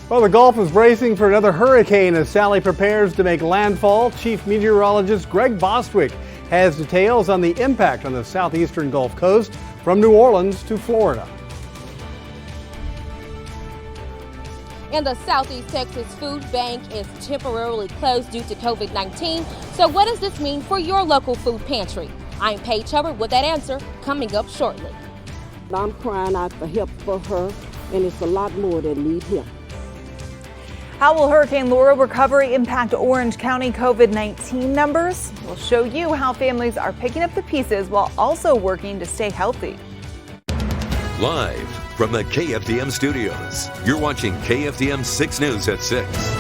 Well, the Gulf is bracing for another hurricane as Sally prepares to make landfall. Chief Meteorologist Greg Bostwick has details on the impact on the southeastern Gulf Coast from New Orleans to Florida. And the Southeast Texas Food Bank is temporarily closed due to COVID-19. So what does this mean for your local food pantry? I'm Paige Hubbard with that answer coming up shortly. I'm crying out for help for her, and it's a lot more that need help. How will Hurricane Laura recovery impact Orange County COVID-19 numbers? We'll show you how families are picking up the pieces while also working to stay healthy. Live from the KFDM studios, you're watching KFDM 6 News at 6.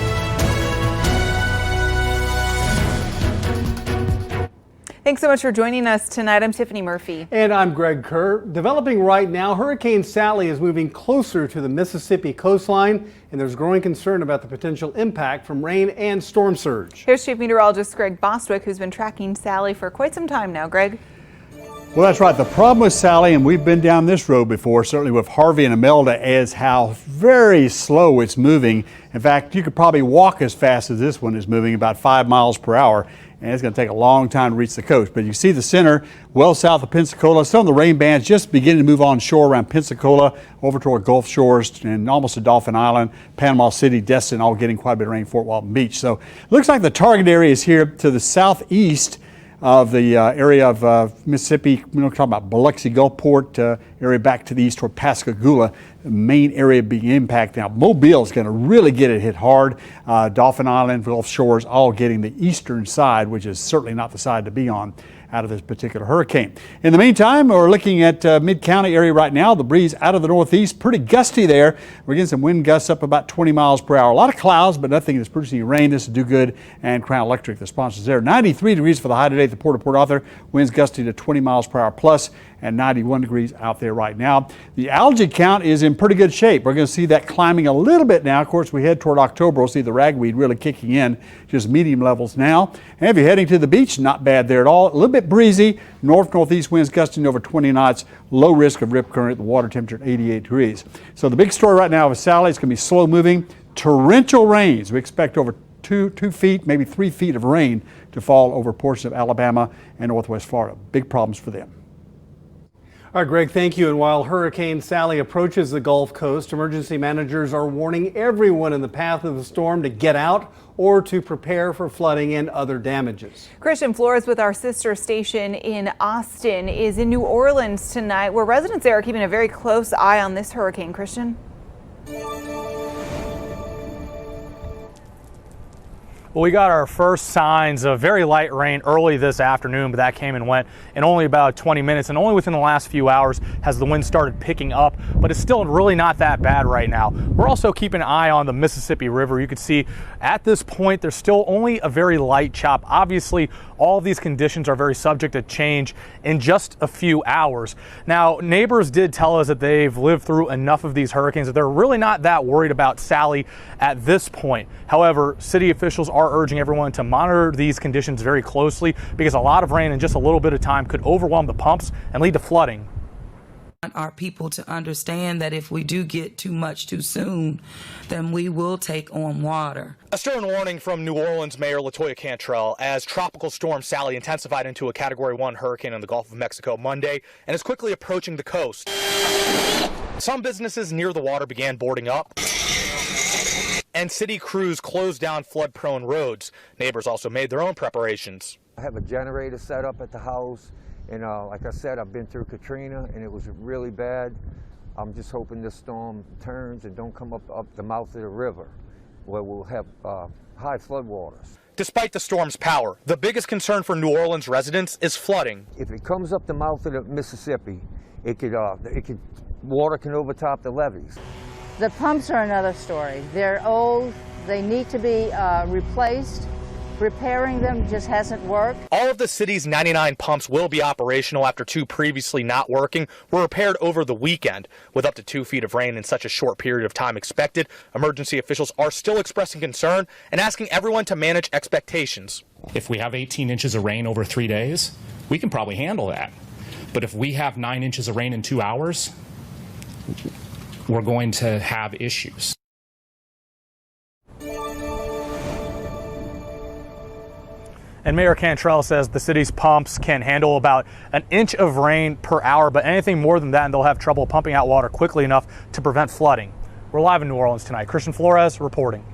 Thanks so much for joining us tonight. I'm Tiffany Murphy. And I'm Greg Kerr. Developing right now, Hurricane Sally is moving closer to the Mississippi coastline, and there's growing concern about the potential impact from rain and storm surge. Here's Chief Meteorologist Greg Bostwick, who's been tracking Sally for quite some time now. Greg? Well, that's right. The problem with Sally, and we've been down this road before, certainly with Harvey and Imelda, is how very slow it's moving. In fact, you could probably walk as fast as this one is moving, about 5 miles per hour. And it's going to take a long time to reach the coast. But you see the center, well south of Pensacola. Some of the rain bands just beginning to move on shore around Pensacola, over toward Gulf Shores and almost to Dauphin Island, Panama City, Destin, all getting quite a bit of rain, Fort Walton Beach. So it looks like the target area is here to the southeast of the area of Mississippi. We're talking about Biloxi, Gulfport area back to the east toward Pascagoula. The main area being impacted. Now, Mobile is going to really get it hit hard. Dauphin Island, Gulf Shores, all getting the eastern side, which is certainly not the side to be on out of this particular hurricane. In the meantime, we're looking at mid-county area right now. The breeze out of the northeast, pretty gusty there. We're getting some wind gusts up about 20 miles per hour. A lot of clouds, but nothing that's producing rain. This is Do Good and Crown Electric, the sponsors there. 93 degrees for the high today at the Port of Port Arthur. Winds gusty to 20 miles per hour plus, and 91 degrees out there right now. The algae count is in pretty good shape. We're going to see that climbing a little bit now. Of course, we head toward October. We'll see the ragweed really kicking in, just medium levels now. And if you're heading to the beach, not bad there at all. A little bit breezy. North-northeast winds gusting over 20 knots. Low risk of rip current. The water temperature at 88 degrees. So the big story right now with Sally is going to be slow moving. Torrential rains. We expect over 2 feet, maybe 3 feet of rain to fall over portions of Alabama and northwest Florida. Big problems for them. All right, Greg, thank you. And while Hurricane Sally approaches the Gulf Coast, emergency managers are warning everyone in the path of the storm to get out or to prepare for flooding and other damages. Christian Flores with our sister station in Austin is in New Orleans tonight, where residents there are keeping a very close eye on this hurricane. Christian? Well, we got our first signs of very light rain early this afternoon, but that came and went in only about 20 minutes. And only within the last few hours has the wind started picking up, but it's still really not that bad right now. We're also keeping an eye on the Mississippi River. You can see at this point, there's still only a very light chop. Obviously, all of these conditions are very subject to change in just a few hours. Now, neighbors did tell us that they've lived through enough of these hurricanes that they're really not that worried about Sally at this point. However, city officials are urging everyone to monitor these conditions very closely because a lot of rain in just a little bit of time could overwhelm the pumps and lead to flooding. I want our people to understand that if we do get too much too soon, then we will take on water. A stern warning from New Orleans Mayor LaToya Cantrell as Tropical Storm Sally intensified into a Category 1 hurricane in the Gulf of Mexico Monday and is quickly approaching the coast. Some businesses near the water began boarding up, and city crews closed down flood-prone roads. Neighbors also made their own preparations. I have a generator set up at the house, and like I said, I've been through Katrina, and it was really bad. I'm just hoping this storm turns and don't come up the mouth of the river, where we'll have high floodwaters. Despite the storm's power, the biggest concern for New Orleans residents is flooding. If it comes up the mouth of the Mississippi, water can overtop the levees. The pumps are another story. They're old, they need to be replaced. Repairing them just hasn't worked. All of the city's 99 pumps will be operational after 2 previously not working were repaired over the weekend. With up to 2 feet of rain in such a short period of time expected, emergency officials are still expressing concern and asking everyone to manage expectations. If we have 18 inches of rain over 3 days, we can probably handle that. But if we have 9 inches of rain in 2 hours, we're going to have issues. And Mayor Cantrell says the city's pumps can handle about an inch of rain per hour, but anything more than that, and they'll have trouble pumping out water quickly enough to prevent flooding. We're live in New Orleans tonight. Christian Flores reporting.